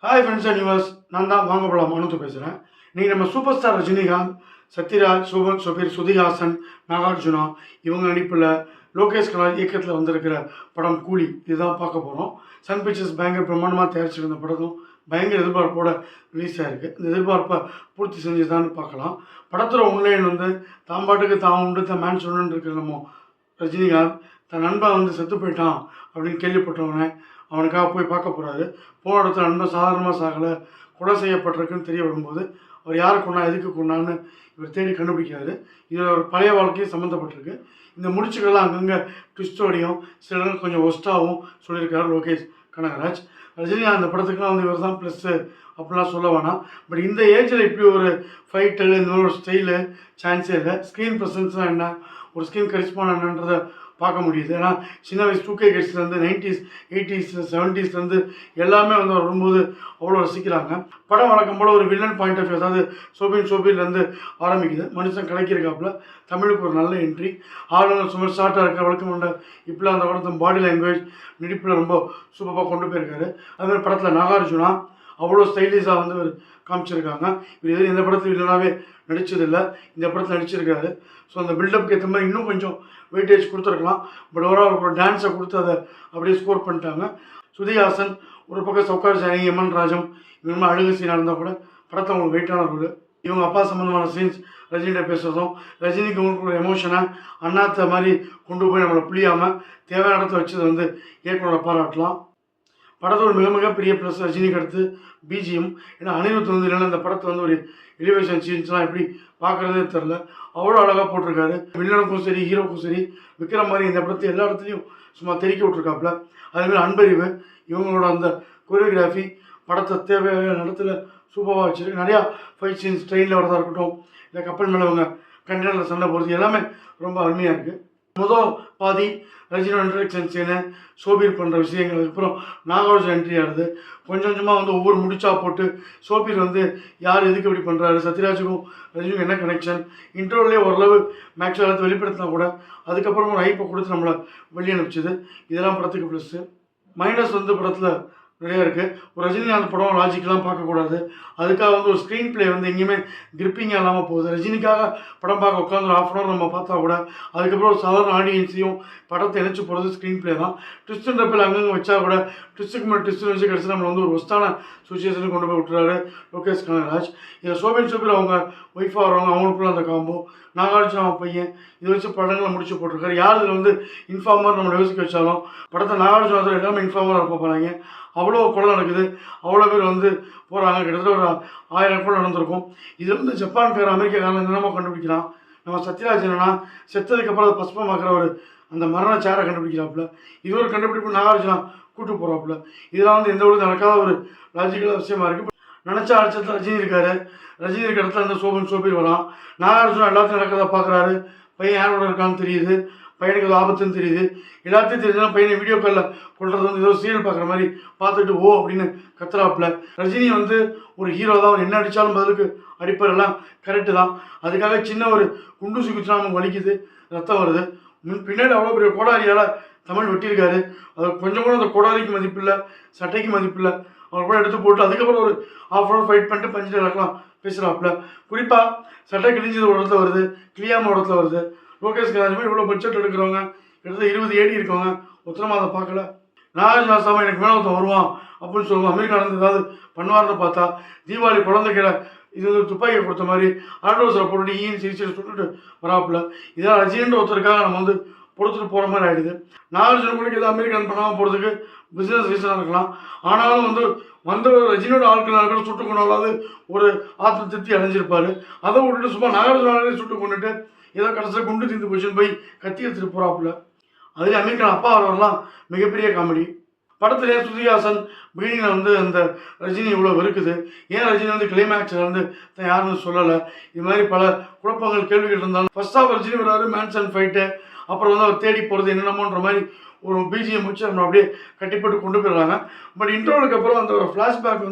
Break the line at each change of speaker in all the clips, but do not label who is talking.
Hi friends and viewers, நான் தான் வாங்க போகலாம் மனு பேசுகிறேன். இன்றைக்கி நம்ம சூப்பர் ஸ்டார் ரஜினிகாந்த், சத்யராஜ், சோபன் சோபீர், சுதிஹாசன், நாகார்ஜுனா இவங்க நடிப்பில் லோகேஷ் கனார் இயக்கத்தில் வந்திருக்கிற படம் கூலி இதுதான் பார்க்க போகிறோம். சன் பிக்சர்ஸ் பயங்கர பிரம்மாண்டமாக தயாரிச்சிருந்த படத்தும் பயங்கர எதிர்பார்ப்போட ரிலீஸ் ஆகிருக்கு. இந்த எதிர்பார்ப்பை பூர்த்தி செஞ்சுதான்னு பார்க்கலாம். படத்தில் ஒன்லைன் தான் பாட்டுக்கு தான் உண்டு தான் மேன் சொல்லணுன்னு இருக்கிற நம்ம ரஜினிகாந்த் தன் நண்பன் செத்து போயிட்டான் அப்படின்னு கேள்விப்பட்டவனே அவனுக்காக போய் பார்க்க போகிறாரு. போன இடத்துல நண்பன் சாதாரணமாக சாகலை, கொலை செய்யப்பட்டிருக்குன்னு தெரிய வரும்போது அவர் யாரை கொண்டா எதுக்கு கொண்டான்னு இவர் தேடி கண்டுபிடிக்கிறாரு. இதில் ஒரு பழைய வாழ்க்கையும் சம்மந்தப்பட்டிருக்கு. இந்த முடிச்சுக்கெல்லாம் அங்கங்கே ட்விஸ்டோடையும் சில நேரம் கொஞ்சம் ஒஸ்ட்டாகவும் சொல்லியிருக்காரு லோகேஷ் கனகராஜ். ரஜினி அந்த படத்துக்குலாம் இவர் தான் ப்ளஸ்ஸு அப்படிலாம் சொல்ல வேணாம். பட் இந்த ஏஜில் இப்படி ஒரு ஃபைட்டு இந்த மாதிரி ஒரு ஸ்டைலு சான்ஸே இல்லை. ஸ்க்ரீன் ப்ரெசன்ஸ்லாம் என்ன, ஒரு ஸ்க்ரீன் கரிஸ்மா என்னன்றதை பார்க்க முடியுது. ஏன்னா சின்ன வயசு 2K கிட்ஸ்லேருந்து 90s 80s 70s எல்லாமே அவர் வரும்போது அவ்வளோ ரசிக்கிறாங்க. படம் வழக்கம் போல் ஒரு வில்லன் பாயிண்ட் ஆஃப் வியூ, அதாவது சோபின்லேருந்து ஆரம்பிக்குது. மனுஷன் கிடைக்கிறக்காப்புல தமிழுக்கு ஒரு நல்ல என்ட்ரி. ஆளுநர் சுமார் ஷார்ட்டாக இருக்கிற வழக்கம் உண்ட இப்போலாம் அந்த படத்தை பாடி லாங்குவேஜ் நடிப்பில் ரொம்ப சூப்பராக கொண்டு போயிருக்காரு. அதுமாதிரி படத்தில் நாகார்ஜுனா அவ்வளோ ஸ்டைலிஷாக அவர் காமிச்சிருக்காங்க. இவர் எந்த படத்தில் இல்லைனாவே நடித்ததில்லை, இந்த படத்தில் நடிச்சிருக்காரு. ஸோ அந்த பில்டப்புக்கு ஏற்ற மாதிரி இன்னும் கொஞ்சம் வெயிட்டேஜ் கொடுத்துருக்கலாம். பட் ஓவரால் ஒரு டான்ஸை கொடுத்து அதை அப்படியே ஸ்கோர் பண்ணிட்டாங்க. சுதிஹாசன் ஒரு பக்கம் சவுகார் ஜானி, எம்என் ராஜம் இவங்க அழுகு சீனாக இருந்தால் கூட படத்தை அவங்களுக்கு வெயிட்டான ரோல். இவங்க அப்பா சம்மந்தமான சீன்ஸ் ரஜினிகிட்ட பேசுகிறதும் ரஜினிக்கு உங்களுக்கு ஒரு எமோஷனை அண்ணாத்த மாதிரி கொண்டு போய் நம்மளை புளியாமல் தேவையான இடத்த வச்சது இயக்குனரை பாராட்டலாம். படத்தோட மிகப்பெரிய ப்ளஸ் ரஜினிக்கு அடுத்து பிஜிஎம். ஏன்னா அனிருத் இல்லைன்னா இந்த படத்தை ஒரு எலிவேஷன் சீன்ஸ்லாம் எப்படி பார்க்குறதே தெரில, அவ்வளோ அழகாக போட்டிருக்காரு. வில்லனுக்கும் சரி ஹீரோக்கும் சரி விற்கிற மாதிரி இந்த படத்தை எல்லா இடத்துலையும் சும்மா தெறிக்க விட்ருக்காப்புல. அதேமாதிரி அன்பறிவு இவங்களோட அந்த கொரியோகிராஃபி படத்தை தேவையான இடத்துல சூப்பராக வச்சுருக்கு. நிறையா ஃபைட் சீன்ஸ் ட்ரெயினில் வரதாக இருக்கட்டும், இல்லை கப்பல் மேலே அவங்க கண்டெய்னரில் சண்டை போகிறது எல்லாமே ரொம்ப அருமையாக இருக்குது. முதல் பாதி ரஜினி இன்ட்ரடக்ஷன் சீனு, சோபீர் பண்ணுற விஷயங்களுக்கு அப்புறம் நாகார்ஜுன என்ட்ரி ஆகுது. கொஞ்சம் கொஞ்சமாக ஒவ்வொரு முடிச்சா போட்டு சோபீர் யார் எதுக்கு இப்படி பண்ணுறாரு, சத்யராஜுக்கும் ரஜினிக்கும் என்ன கனெக்ஷன், இன்ட்ரோவிலே ஓரளவு மேக்ஸுவலத்தை வெளிப்படுத்தினா கூட அதுக்கப்புறம் ஒரு ஹைப்பை கொடுத்து நம்மளை வெளியே அனுப்பிச்சிது. இதெல்லாம் படத்துக்கு ப்ளஸ்ஸு. மைனஸ் படத்தில் நிறையா இருக்குது. ஒரு ரஜினிகாந்த் படம் லாஜிக்கெலாம் பார்க்கக்கூடாது. அதுக்காக ஒரு ஸ்க்ரீன் பிளே எங்கேயுமே கிரிப்பிங்காக இல்லாமல் போகுது. ரஜினிக்காக படம் பார்க்க உட்காந்து ஒரு 1/2 hour நம்ம பார்த்தா கூட அதுக்கப்புறம் ஒரு சாதாரண ஆடியன்ஸையும் படத்தை இணைச்சி போகிறது ஸ்க்ரீன் பிளே தான். ட்விஸ்ட்டுன்ற பேர் அங்கங்கே வச்சா கூட ட்விஸ்ட்டுக்கு மேலே ட்விஸ்ட்டு வச்சு கிடச்சி நம்மளை ஒரு ஒஸ்டான சுச்சுவேஷனுக்கு கொண்டு போய் விட்டுறாரு லோகேஷ் கனகராஜ். இதில் சோபின் அவங்க ஒய்ஃபாக வரவங்க அவங்களுக்குள்ள அந்த காம்போ, நாகார்ஜுனா பையன் இதை வச்சு படங்களை முடிச்சு போட்டிருக்காரு. யார் இதில் இன்ஃபார்மர் நம்மளை யோசிக்க வச்சாலும் படத்தை நாகார்ஜுனா எல்லாமே இன்ஃபார்மராக இருப்ப போகிறாங்க. அவ்வளோ கொலை நடக்குது, அவ்வளோ பேர் போகிறாங்க. கிட்டத்தட்ட ஒரு 1000 கொலை நடந்திருக்கும். இதில் ஜப்பான்கார அமெரிக்காக்காரன் என்னமோ கண்டுபிடிக்கிறான். நம்ம சத்யராஜ் என்னன்னா செத்ததுக்கப்புறம் அதை பஸ்பமாக்குற அந்த மரண சேரை கண்டுபிடிக்கிறாப்புல. இது ஒரு கண்டுபிடிப்பு நாகார்ஜுனா கூட்டு போகிறாப்புல. இதெல்லாம் எந்த ஒரு நடக்காத ஒரு லாஜிக்கலாக விஷயமா இருக்குது. நினச்சா அடிச்சத்தில் ரஜினி இருக்காரு. ரஜினி இருக்க இடத்துல சோபீர் வரான். நாகார்ஜுனா எல்லாத்தையும் நடக்கிறத பார்க்குறாரு. பையன் யாரோட இருக்கான்னு தெரியுது, பையனுக்கு அது ஆபத்துன்னு தெரியுது. எல்லாத்தையும் தெரிஞ்சாலும் பையனை வீடியோ காலில் கொள்வது ஏதோ சீரியல் பார்க்குற மாதிரி பார்த்துட்டு ஓ அப்படின்னு கத்துறாப்புல. ரஜினி ஒரு ஹீரோ தான், என்ன அடித்தாலும் பதிலுக்கு அடிப்பார், எல்லாம் கரெக்டு தான். அதுக்காக சின்ன ஒரு குண்டூசி குச்சினா நமக்கு வலிக்குது, ரத்தம் வருது. பின்னாடி அவ்வளோ பெரிய கோடாரியால் தமிழ் வெட்டியிருக்காரு. அது கொஞ்சம் கூட அந்த கோடாரிக்கு மதிப்பில்லை, சட்டைக்கு மதிப்பில்லை. அவர் கூட எடுத்து போட்டு அதுக்கப்புறம் ஒரு 1/2 hour ஃபைட் பண்ணிட்டு பஞ்சில் இறக்கலாம் பேசுகிறாப்புல. குறிப்பாக சட்டை கிழிஞ்சது ஒரு இடத்துல வருது, கிளியாமல் ஒரு இடத்துல வருது. லோகேஷ் கனகராஜ் இவ்வளோ பட்ஜெட் எடுக்கிறவங்க கிட்டத்தட்ட 20 AD இருக்கவங்க ஒருத்தரமாக அதை பார்க்கல. நாகார்ஜுனா சாமி எனக்கு மேலே ஒருத்தன் வருவான் அப்படின்னு சொல்லுவாங்க. அமெரிக்காவில் ஏதாவது பண்ணுவார்னு பார்த்தா தீபாவளி குழந்தைகளை துப்பாக்கியை கொடுத்த மாதிரி ஆட்டோஸில் போட்டுட்டு ஈன்னு சிரிச்சு சுட்டுட்டு வராப்புல. இதெல்லாம் ரஜினின்ற ஒருத்தருக்காக நம்ம பொறுத்துட்டு போகிற மாதிரி ஆகிடுது. நாகார்ஜுன கூட எதாவது அமெரிக்கன் பண்ணாமல் போகிறதுக்கு பிஸ்னஸ் ரீசனாக இருக்கலாம். ஆனாலும் ரஜினியோட ஆட்கள் சுட்டு கொண்டாலாவது ஒரு ஆத்ம திருப்தி அடைஞ்சிருப்பார். அதை விட்டுட்டு சும்மா நாகார்ஜுனாலே சுட்டு கொண்டுட்டு ஏதோ கடைசியில் குண்டு தீர்ந்து போச்சுன்னு போய் கத்தி எடுத்துட்டு போகிறாப்புல. அதுலேயும் அமெரிக்கன் அப்பா வரலாம் மிகப்பெரிய காமெடி. படத்துலேயே சுதிஹாசன் பிகினிங்கில் அந்த ரஜினி இவ்வளோ வெறுக்குது, ஏன் ரஜினி கிளைமேக்ஸில் தான் யாருன்னு சொல்லலை, இது மாதிரி பல குழப்பங்கள் கேள்விகள் இருந்தாலும் ஃபர்ஸ்ட் ஆஃப் ரஜினி வராரு, மேன்சன் ஃபைட்டு, அப்புறம் அவர் தேடி போகிறது என்னென்னமோன்ற மாதிரி ஒரு பிஜிஎம் வச்சு நம்ம அப்படியே கட்டிப்பட்டு கொண்டு போயிடுறாங்க. பட் இன்ட்ரோலுக்கு அப்புறம் அந்த ஒரு ஃப்ளாஷ்பேக்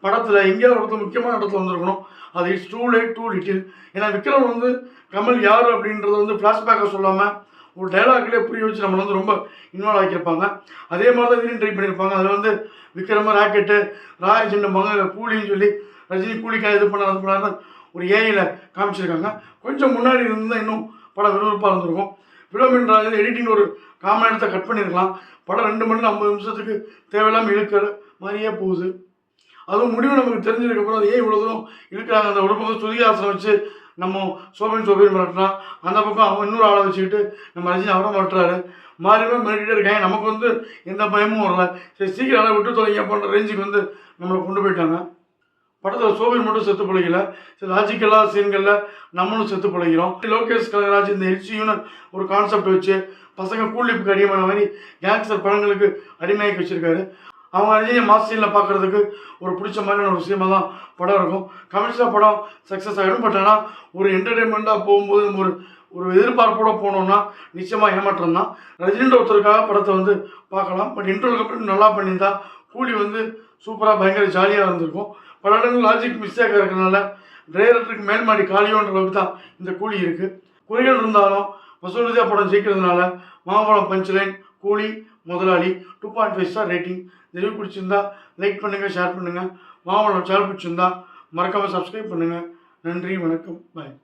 படத்தில் எங்கேயாவது இடத்துல முக்கியமான இடத்துல வந்திருக்கணும். அது it's too late too little. ஏன்னா விக்ரம் கமல் யார் அப்படின்றது ஃப்ளாஷ்பேக்கை சொல்லாமல் ஒரு டைலாக்லேயே புரிய வச்சு நம்மளை வந்து ரொம்ப இன்வால்வ் ஆக்கியிருப்பாங்க. அதே மாதிரி தான் இதையும் ட்ரை பண்ணியிருப்பாங்க. அதில் வந்து விக்ரம ராக்கெட்டு ராயஜெண்டு மங்க கூலின்னு சொல்லி ரஜினி கூலிக்காக இது பண்ண அது பண்ணாருன்னு ஒரு ஏஐயில் காமிச்சிருக்காங்க. கொஞ்சம் முன்னாடி இருந்தால் இன்னும் படம் விறுவிறுப்பாக இருந்திருக்கும். ஃபிலோமின் ராஜன் எடிட்டிங் ஒரு காமன் இடத்தை கட் பண்ணியிருக்கலாம். படம் 2 மணி 50 நிமிஷத்துக்கு தேவையில்லாமல் இழுக்கிற மாதிரியே போகுது. அதுவும் முடிவு நமக்கு தெரிஞ்சிருக்கப்புறம் அது ஏன் இவ்வளோ தூரம் இழுக்கிறாங்க. அந்த ஒரு பக்கம் சுதிகாசனம் வச்சு நம்ம சோபீர் மிரட்டுறான், அந்த பக்கம் அவன் இன்னொரு ஆளை வச்சுக்கிட்டு நம்ம ரஜினி அவரை மிரட்டுறாரு. மாறிமே மிரட்டிகிட்டே இருக்காங்க. நமக்கு வந்து எந்த பயமும் வரல. சரி சீக்கிரம் அதை விட்டு தொலைங்க போன்ற ரேஞ்சுக்கு வந்து நம்மளை கொண்டு போயிட்டாங்க. படத்தில் சோபீர் மட்டும் செத்து பிழைக்கல, சரி லாஜிக்கலாக சீன்களில் நம்மளும் செத்து பிழைக்கிறோம். லோகேஷ் கனகராஜ் இந்த எல்சியூன்னு ஒரு கான்செப்ட் வச்சு பசங்க கூலிப்புக்கு அடிமையான மாதிரி கேங்ஸ்டர் படங்களுக்கு அடிமையாக்கி வச்சுருக்காரு. அவங்க ரஜினியை மாஸ் சீனில் பார்க்குறதுக்கு ஒரு பிடிச்ச மாதிரியான ஒரு விஷயமாக தான் படம் இருக்கும். கமர்ஷியலாக படம் சக்ஸஸ் ஆகிடும். பட் ஆனால் ஒரு என்டர்டெயின்மெண்ட்டாக போகும்போது நம்ம ஒரு எதிர்பார்ப்போடு போனோம்னா நிச்சயமாக ஏமாற்றம் தான். ரஜினின்ற ஒருத்தருக்காக படத்தை வந்து பார்க்கலாம். பட் இன்டர்வலுக்கு அப்புறம் நல்லா பண்ணியிருந்தா கூலி வந்து சூப்பராக பயங்கர ஜாலியாக இருந்திருக்கும். பல இடங்கள் லாஜிக் மிஸ்டேக்காக இருக்கிறதுனால டிரைவருக்கு மேல்மாடி காலியோன்ற அளவுக்கு தான் இந்த கூலி இருக்குது. குறைகள் இருந்தாலும் வசூல் ரீதியாக படம் ஜெயிக்கிறதுனால மாம்பழம் பஞ்ச்லைன், கூலி, முதலாளி 2.5 ஸ்டார் ரேட்டிங். இந்த ரிவ்யூ பிடிச்சிருந்தா லைக் பண்ணுங்கள், ஷேர் பண்ணுங்கள். மாம்பழம் சேனல் பிடிச்சிருந்தா மறக்காமல் சப்ஸ்கிரைப் பண்ணுங்கள். நன்றி, வணக்கம், பாய்.